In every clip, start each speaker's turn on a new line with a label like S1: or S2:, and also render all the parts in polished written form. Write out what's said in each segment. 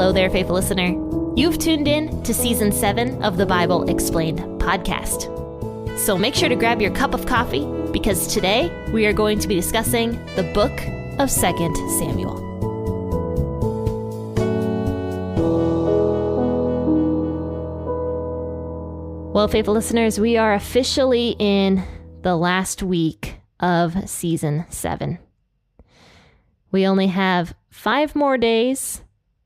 S1: Hello there, faithful listener. You've tuned in to Season 7 of the Bible Explained podcast. So make sure to grab your cup of coffee, because today we are going to be discussing the book of 2 Samuel. Well, faithful listeners, we are officially in the last week of Season 7. We only have 5 more days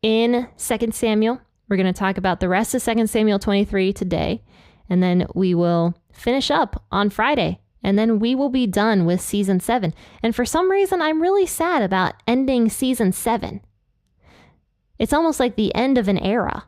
S1: in 2 Samuel. We're going to talk about the rest of 2 Samuel 23 today, and then we will finish up on Friday, and then we will be done with Season 7. And for some reason, I'm really sad about ending Season 7. It's almost like the end of an era.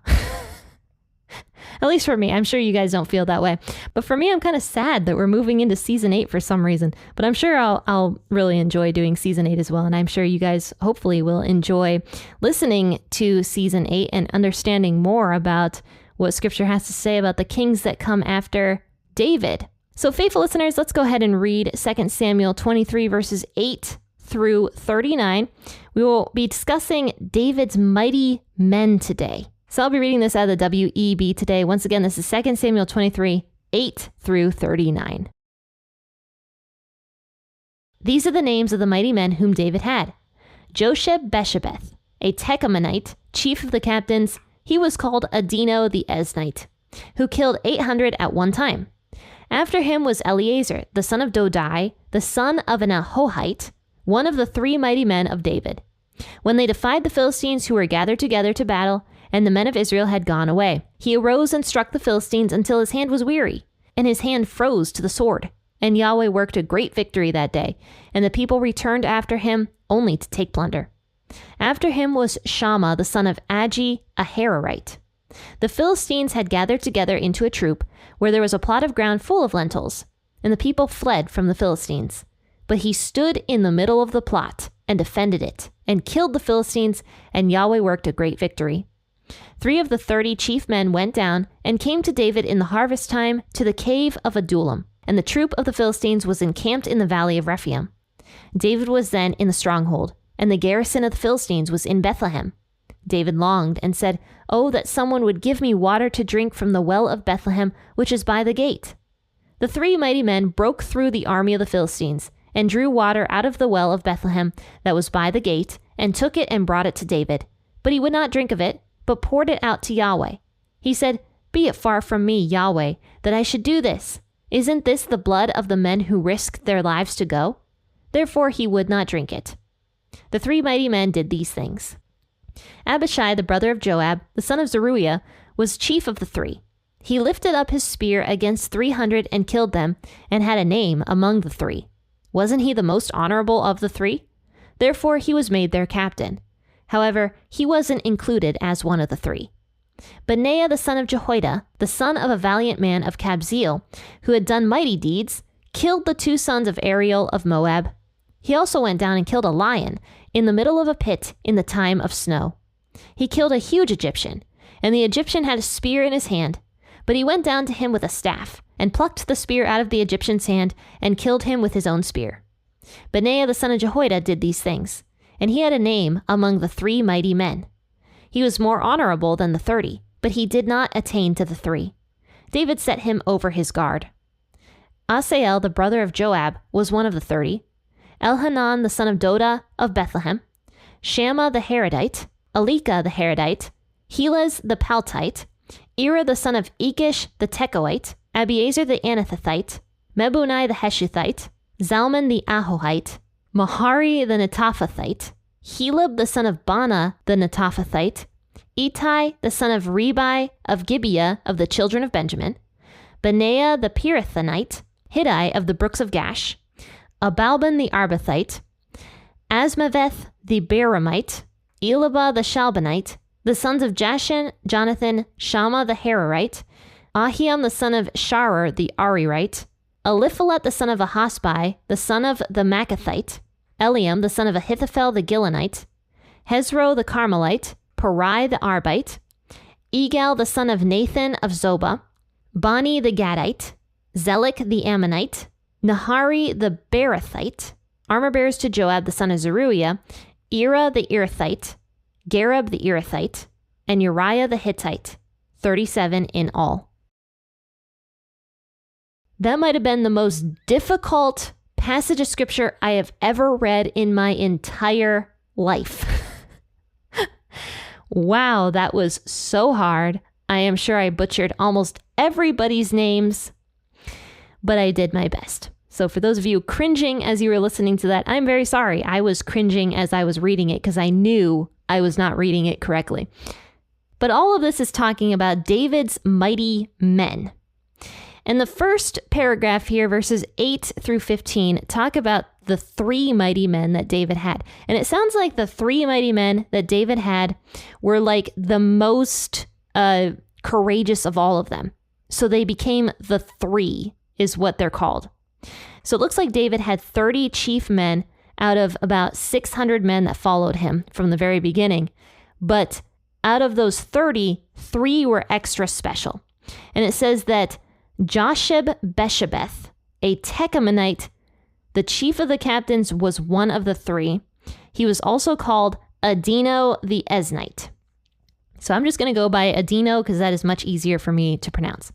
S1: At least for me. I'm sure you guys don't feel that way. But for me, I'm kind of sad that we're moving into Season 8 for some reason. But I'm sure I'll really enjoy doing Season 8 as well. And I'm sure you guys hopefully will enjoy listening to Season 8 and understanding more about what Scripture has to say about the kings that come after David. So faithful listeners, let's go ahead and read 2 Samuel 23 verses 8 through 39. We will be discussing David's mighty men today. So I'll be reading this out of the WEB today. Once again, this is 2 Samuel 23, 8 through 39. These are the names of the mighty men whom David had. Josheb-Beshebeth, a Tekomonite, chief of the captains. He was called Adino the Eznite, who killed 800 at one time. After him was Eleazar, the son of Dodai, the son of an Ahohite, one of the 3 mighty men of David. When they defied the Philistines who were gathered together to battle, and the men of Israel had gone away, he arose and struck the Philistines until his hand was weary, and his hand froze to the sword. And Yahweh worked a great victory that day, and the people returned after him only to take plunder. After him was Shammah, the son of Agi, a Hararite. The Philistines had gathered together into a troop, where there was a plot of ground full of lentils, and the people fled from the Philistines. But he stood in the middle of the plot, and defended it, and killed the Philistines, and Yahweh worked a great victory. 3 of the 30 chief men went down and came to David in the harvest time to the cave of Adullam, and the troop of the Philistines was encamped in the valley of Rephaim. David was then in the stronghold, and the garrison of the Philistines was in Bethlehem. David longed and said, "Oh, that someone would give me water to drink from the well of Bethlehem, which is by the gate." The 3 mighty men broke through the army of the Philistines, and drew water out of the well of Bethlehem that was by the gate, and took it and brought it to David. But he would not drink of it, but poured it out to Yahweh. He said, "Be it far from me, Yahweh, that I should do this. Isn't this the blood of the men who risked their lives to go?" Therefore he would not drink it. The 3 mighty men did these things. Abishai, the brother of Joab, the son of Zeruiah, was chief of the 3. He lifted up his spear against 300 and killed them, and had a name among the 3. Wasn't he the most honorable of the 3? Therefore he was made their captain. However, he wasn't included as one of the 3. Benaiah the son of Jehoiada, the son of a valiant man of Kabzeel, who had done mighty deeds, killed the 2 sons of Ariel of Moab. He also went down and killed a lion in the middle of a pit in the time of snow. He killed a huge Egyptian, and the Egyptian had a spear in his hand. But he went down to him with a staff, and plucked the spear out of the Egyptian's hand, and killed him with his own spear. Benaiah the son of Jehoiada did these things, and he had a name among the 3 mighty men. He was more honorable than the 30, but he did not attain to the 3. David set him over his guard. Asael, the brother of Joab, was one of the 30. Elhanan, the son of Doda of Bethlehem. Shammah the Haradite. Elika the Haradite. Helez the Paltite. Ira the son of Ikish the Tekoite. Abiezer the Anathothite. Mebunai the Heshuthite. Zalman the Ahohite. Mahari the Netophathite, Helab the son of Bana the Netophathite, Itai the son of Ribai of Gibeah of the children of Benjamin, Benaiah the Pirathonite, Hiddai of the brooks of Gash, Abalban the Arbathite, Asmaveth the Beramite, Elaba the Shalbanite, the sons of Jashan, Jonathan, Shammah the Hararite, Ahiam the son of Sharar the Aririte, Eliphalet the son of Ahasbai, the son of the Machathite, Eliam the son of Ahithophel the Gilonite, Hezro the Carmelite, Parai the Arbite, Egal the son of Nathan of Zobah, Bani the Gadite, Zelik the Ammonite, Nahari the Beerothite, armor-bearers to Joab the son of Zeruiah, Ira the Irathite, Gareb the Irathite, and Uriah the Hittite, 37 in all. That might have been the most difficult passage of scripture I have ever read in my entire life. Wow, that was so hard. I am sure I butchered almost everybody's names, but I did my best. So for those of you cringing as you were listening to that, I'm very sorry. I was cringing as I was reading it because I knew I was not reading it correctly. But all of this is talking about David's mighty men. And the first paragraph here, verses 8 through 15, talk about the 3 mighty men that David had. And it sounds like the 3 mighty men that David had were like the most courageous of all of them. So they became the 3 is what they're called. So it looks like David had 30 chief men out of about 600 men that followed him from the very beginning. But out of those 30, 3 were extra special. And it says that YHWH, a Techamonite, the chief of the captains, was one of the 3. He was also called Adino the Eznite. So I'm just going to go by Adino because that is much easier for me to pronounce.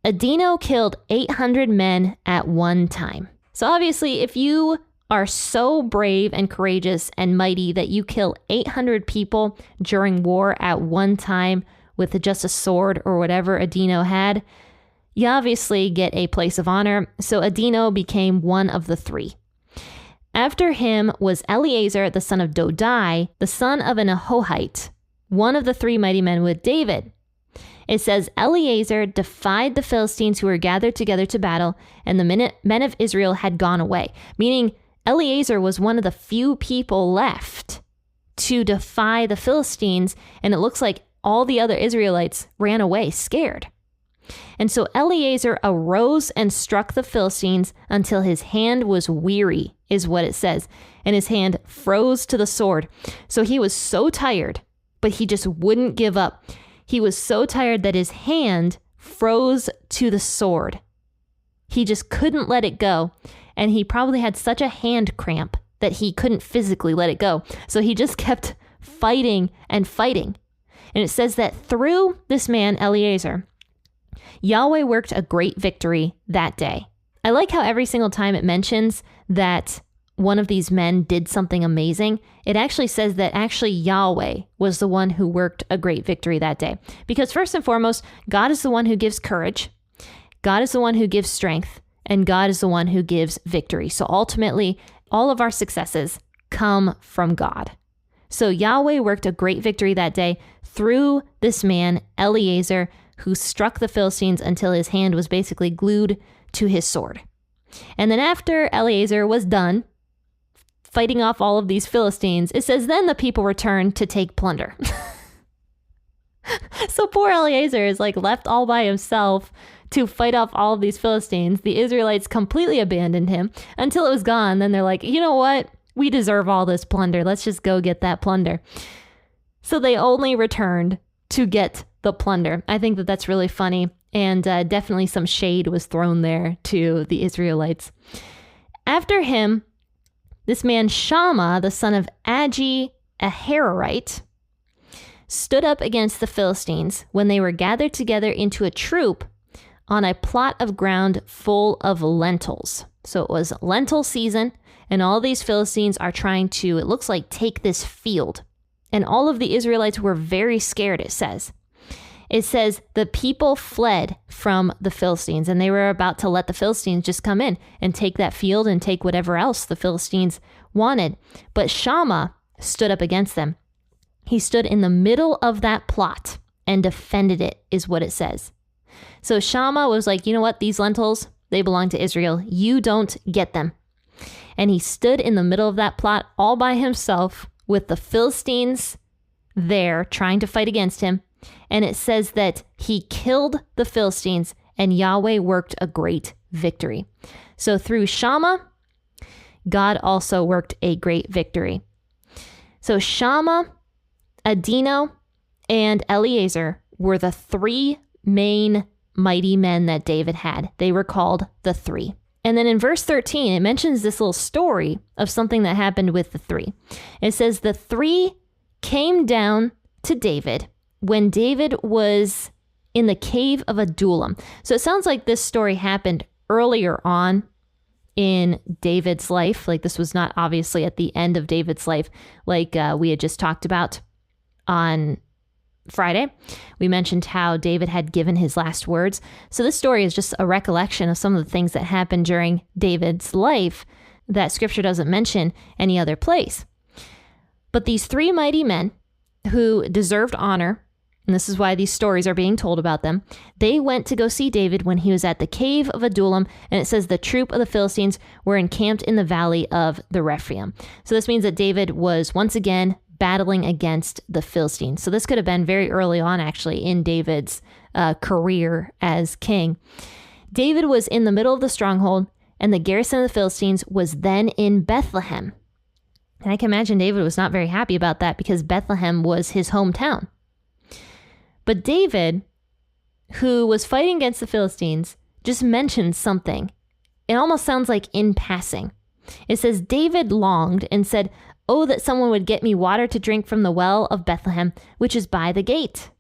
S1: Adino killed 800 men at one time. So obviously, if you are so brave and courageous and mighty that you kill 800 people during war at one time with just a sword or whatever Adino had, you obviously get a place of honor. So Adino became one of the 3. After him was Eleazar, the son of Dodai, the son of an Ahohite, one of the 3 mighty men with David. It says, Eleazar defied the Philistines who were gathered together to battle, and the men of Israel had gone away. Meaning, Eleazar was one of the few people left to defy the Philistines, and it looks like all the other Israelites ran away scared. And so Eleazar arose and struck the Philistines until his hand was weary, is what it says, and his hand froze to the sword. So he was so tired, but he just wouldn't give up. He was so tired that his hand froze to the sword. He just couldn't let it go. And he probably had such a hand cramp that he couldn't physically let it go. So he just kept fighting and fighting. And it says that through this man, Eleazar, Yahweh worked a great victory that day. I like how every single time it mentions that one of these men did something amazing, it actually says that actually Yahweh was the one who worked a great victory that day. Because first and foremost, God is the one who gives courage. God is the one who gives strength. And God is the one who gives victory. So ultimately, all of our successes come from God. So Yahweh worked a great victory that day through this man, Eleazar, who struck the Philistines until his hand was basically glued to his sword. And then after Eleazar was done fighting off all of these Philistines, it says then the people returned to take plunder. So poor Eleazar is like left all by himself to fight off all of these Philistines. The Israelites completely abandoned him until it was gone. Then they're like, you know what? We deserve all this plunder. Let's just go get that plunder. So they only returned to get the plunder. I think that that's really funny. And definitely some shade was thrown there to the Israelites. After him, this man Shammah, the son of Agi, a Hararite, stood up against the Philistines when they were gathered together into a troop on a plot of ground full of lentils. So it was lentil season, and all these Philistines are trying to, it looks like, take this field. And all of the Israelites were very scared, it says. It says the people fled from the Philistines, and they were about to let the Philistines just come in and take that field and take whatever else the Philistines wanted. But Shammah stood up against them. He stood in the middle of that plot and defended it, is what it says. So Shammah was like, you know what? These lentils, they belong to Israel. You don't get them. And he stood in the middle of that plot all by himself with the Philistines there trying to fight against him. And it says that he killed the Philistines and Yahweh worked a great victory. So through Shammah, God also worked a great victory. So Shammah, Adino, and Eleazar were the 3 main mighty men that David had. They were called the 3. And then in verse 13, it mentions this little story of something that happened with the 3. It says the 3 came down to David when David was in the cave of Adullam. So it sounds like this story happened earlier on in David's life. Like this was not obviously at the end of David's life, like we had just talked about on Friday. We mentioned how David had given his last words. So this story is just a recollection of some of the things that happened during David's life that scripture doesn't mention any other place. But these three mighty men who deserved honor, and this is why these stories are being told about them, they went to go see David when he was at the cave of Adullam, and it says the troop of the Philistines were encamped in the valley of the Rephaim. So this means that David was once again battling against the Philistines. So this could have been very early on, actually, in David's career as king. David was in the middle of the stronghold, and the garrison of the Philistines was then in Bethlehem. And I can imagine David was not very happy about that because Bethlehem was his hometown. But David, who was fighting against the Philistines, just mentioned something. It almost sounds like in passing. It says, David longed and said, "Oh, that someone would get me water to drink from the well of Bethlehem, which is by the gate."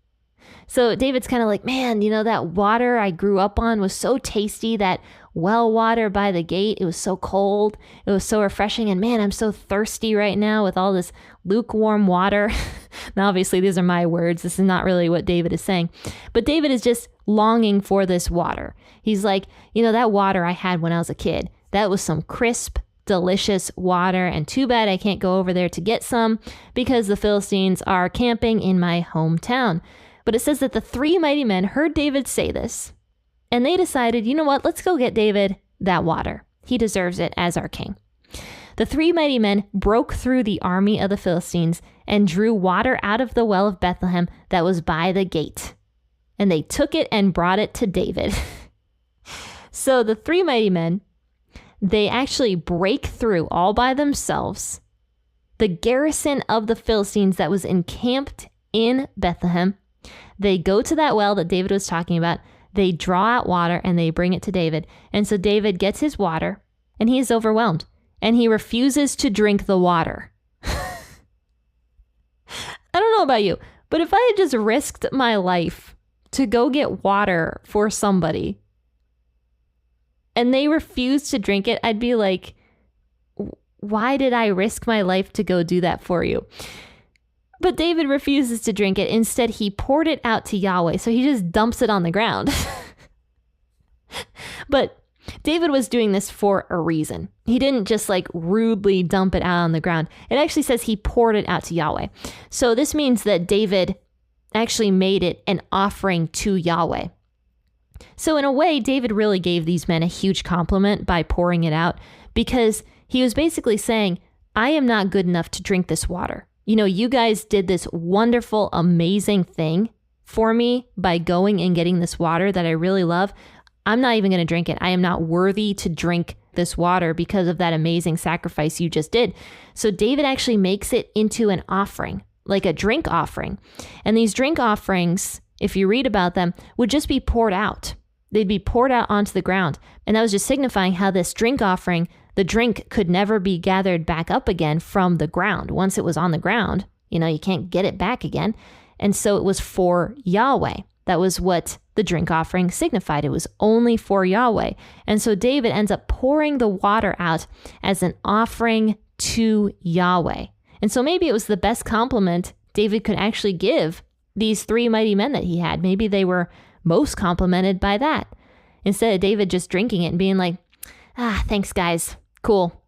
S1: So David's kind of like, man, that water I grew up on was so tasty, that well water by the gate. It was so cold. It was so refreshing. And man, I'm so thirsty right now with all this lukewarm water. Now, obviously, these are my words. This is not really what David is saying. But David is just longing for this water. He's like, that water I had when I was a kid, that was some crisp, delicious water. And too bad I can't go over there to get some because the Philistines are camping in my hometown. But it says that the three mighty men heard David say this, and they decided, you know what, let's go get David that water. He deserves it as our king. The three mighty men broke through the army of the Philistines and drew water out of the well of Bethlehem that was by the gate. And they took it and brought it to David. So the three mighty men, they actually break through all by themselves the garrison of the Philistines that was encamped in Bethlehem. They go to that well that David was talking about. They draw out water and they bring it to David. And so David gets his water and he is overwhelmed and he refuses to drink the water. I don't know about you, but if I had just risked my life to go get water for somebody and they refused to drink it, I'd be like, why did I risk my life to go do that for you? But David refuses to drink it. Instead, he poured it out to Yahweh. So he just dumps it on the ground. But David was doing this for a reason. He didn't just rudely dump it out on the ground. It actually says he poured it out to Yahweh. So this means that David actually made it an offering to Yahweh. So in a way, David really gave these men a huge compliment by pouring it out because he was basically saying, I am not good enough to drink this water. You guys did this wonderful, amazing thing for me by going and getting this water that I really love. I'm not even going to drink it. I am not worthy to drink this water because of that amazing sacrifice you just did. So David actually makes it into an offering, like a drink offering. And these drink offerings, if you read about them, would just be poured out. They'd be poured out onto the ground. And that was just signifying how this drink offering, the drink could never be gathered back up again from the ground. Once it was on the ground, you can't get it back again. And so it was for Yahweh. That was what the drink offering signified. It was only for Yahweh. And so David ends up pouring the water out as an offering to Yahweh. And so maybe it was the best compliment David could actually give these three mighty men that he had. Maybe they were most complimented by that. Instead of David just drinking it and being like, thanks guys. Cool.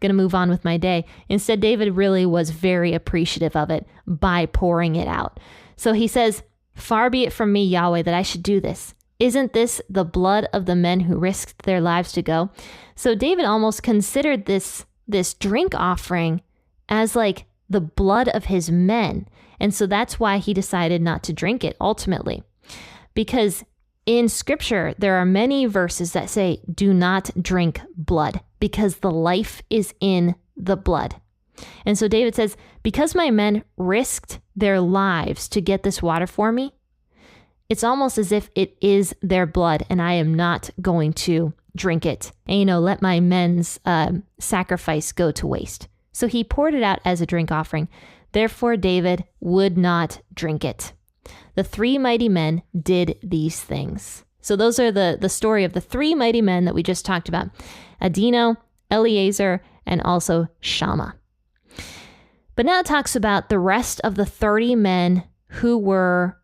S1: Gonna move on with my day. Instead, David really was very appreciative of it by pouring it out. So he says, far be it from me, Yahweh, that I should do this. Isn't this the blood of the men who risked their lives to go? So David almost considered this drink offering as the blood of his men. And so that's why he decided not to drink it ultimately. Because in scripture, there are many verses that say, do not drink blood because the life is in the blood. And so David says, because my men risked their lives to get this water for me, it's almost as if it is their blood and I am not going to drink it and, let my men's sacrifice go to waste. So he poured it out as a drink offering. Therefore, David would not drink it. The 3 mighty men did these things. So those are the story of the 3 mighty men that we just talked about. Adino, Eleazar, and also Shammah. But now it talks about the rest of the 30 men who were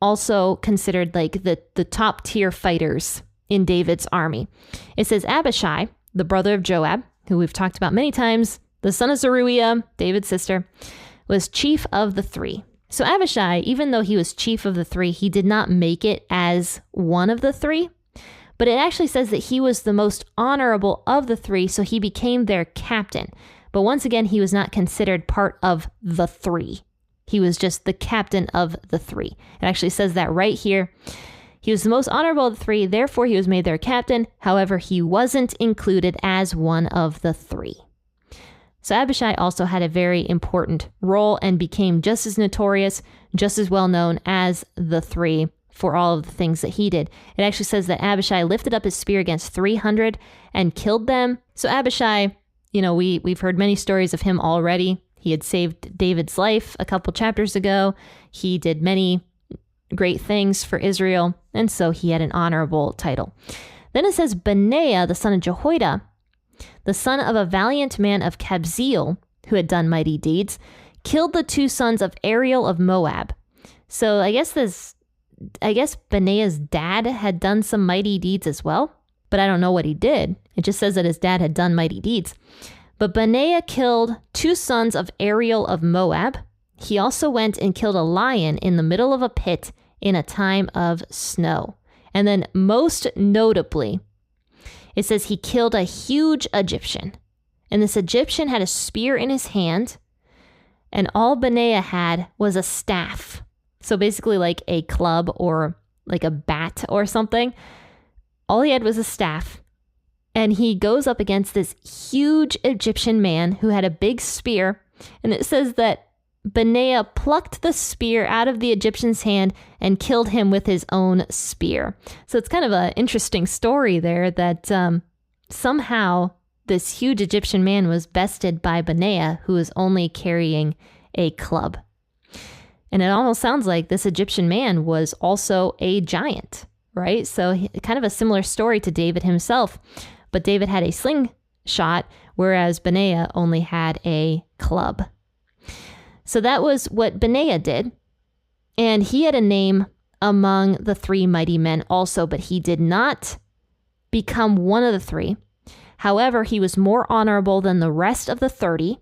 S1: also considered like the top tier fighters in David's army. It says Abishai, the brother of Joab, who we've talked about many times, the son of Zeruiah, David's sister, was chief of the 3. So Abishai, even though he was chief of the 3, he did not make it as one of the 3, but it actually says that he was the most honorable of the 3, so he became their captain. But once again, he was not considered part of the 3. He was just the captain of the 3. It actually says that right here. He was the most honorable of the 3, therefore he was made their captain. However, he wasn't included as one of the 3. So Abishai also had a very important role and became just as notorious, just as well known as the 3 for all of the things that he did. It actually says that Abishai lifted up his spear against 300 and killed them. So Abishai, we've heard many stories of him already. He had saved David's life a couple chapters ago. He did many great things for Israel, and so he had an honorable title. Then it says Benaiah, the son of Jehoiada, the son of a valiant man of Kabzeel, who had done mighty deeds, killed the 2 sons of Ariel of Moab. So I guess Benaiah's dad had done some mighty deeds as well, but I don't know what he did. It just says that his dad had done mighty deeds. But Benaiah killed 2 sons of Ariel of Moab. He also went and killed a lion in the middle of a pit in a time of snow. And then most notably, it says he killed a huge Egyptian. And this Egyptian had a spear in his hand, and all Benaiah had was a staff. So basically like a club or like a bat or something. All he had was a staff. And he goes up against this huge Egyptian man who had a big spear. And it says that Benaiah plucked the spear out of the Egyptian's hand and killed him with his own spear. So it's kind of an interesting story there that somehow this huge Egyptian man was bested by Benaiah, who was only carrying a club. And it almost sounds like this Egyptian man was also a giant, right? So kind of a similar story to David himself. But David had a slingshot, whereas Benaiah only had a club. So that was what Benaiah did. And he had a name among the 3 mighty men also, but he did not become one of the 3. However, he was more honorable than the rest of the 30.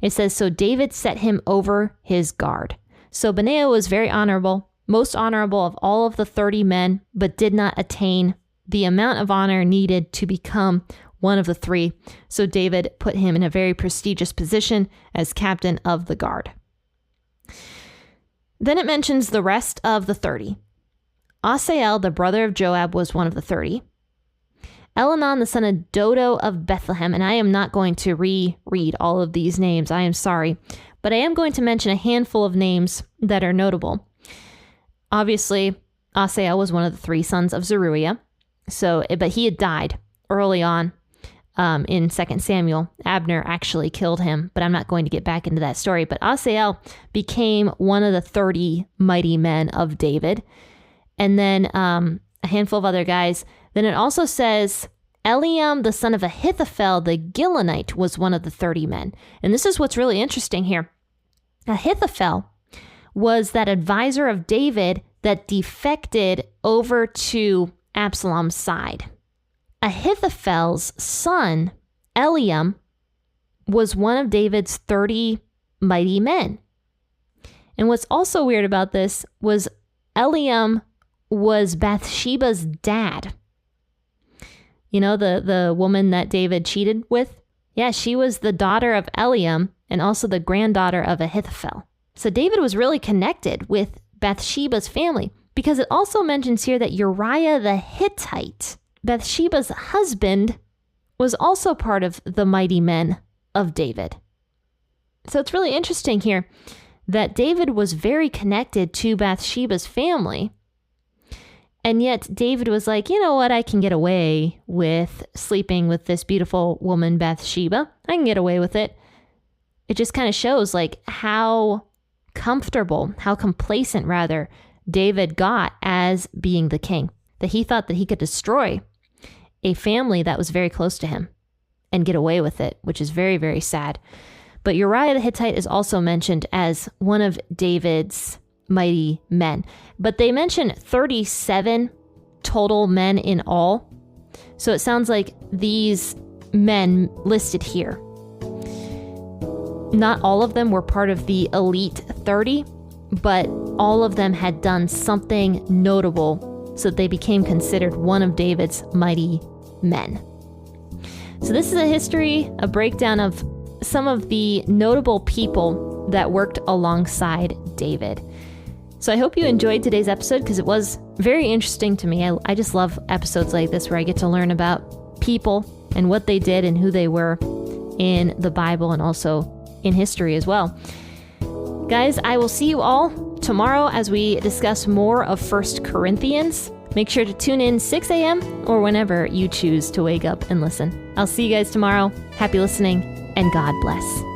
S1: It says, so David set him over his guard. So Benaiah was very honorable, most honorable of all of the 30 men, but did not attain the amount of honor needed to become one of the 3. So David put him in a very prestigious position as captain of the guard. Then it mentions the rest of the 30. Asael, the brother of Joab, was one of the 30. Elhanan, the son of Dodo of Bethlehem, and I am not going to reread all of these names, I am sorry, but I am going to mention a handful of names that are notable. Obviously, Asael was one of the 3 sons of Zeruiah, but he had died early on in 2 Samuel. Abner actually killed him, but I'm not going to get back into that story. But Asael became one of the 30 mighty men of David. And then a handful of other guys. Then it also says Eliam, the son of Ahithophel, the Gilonite, was one of the 30 men. And this is what's really interesting here. Ahithophel was that advisor of David that defected over to Absalom's side. Ahithophel's son, Eliam, was one of David's 30 mighty men. And what's also weird about this was Eliam was Bathsheba's dad. You know, the woman that David cheated with? Yeah, she was the daughter of Eliam and also the granddaughter of Ahithophel. So David was really connected with Bathsheba's family, because it also mentions here that Uriah the Hittite, Bathsheba's husband, was also part of the mighty men of David. So it's really interesting here that David was very connected to Bathsheba's family. And yet David was like, you know what? I can get away with sleeping with this beautiful woman, Bathsheba. I can get away with it. It just kind of shows like how comfortable, how complacent rather, David got as being the king, that he thought that he could destroy a family that was very close to him and get away with it, which is very, very sad. But Uriah the Hittite is also mentioned as one of David's mighty men. But they mention 37 total men in all. So it sounds like these men listed here, not all of them were part of the elite 30, but all of them had done something notable so that they became considered one of David's mighty men. So this is a history, a breakdown of some of the notable people that worked alongside David. So I hope you enjoyed today's episode because it was very interesting to me. I just love episodes like this where I get to learn about people and what they did and who they were in the Bible and also in history as well. Guys, I will see you all tomorrow as we discuss more of 1 Corinthians. Make sure to tune in 6 a.m. or whenever you choose to wake up and listen. I'll see you guys tomorrow. Happy listening, and God bless.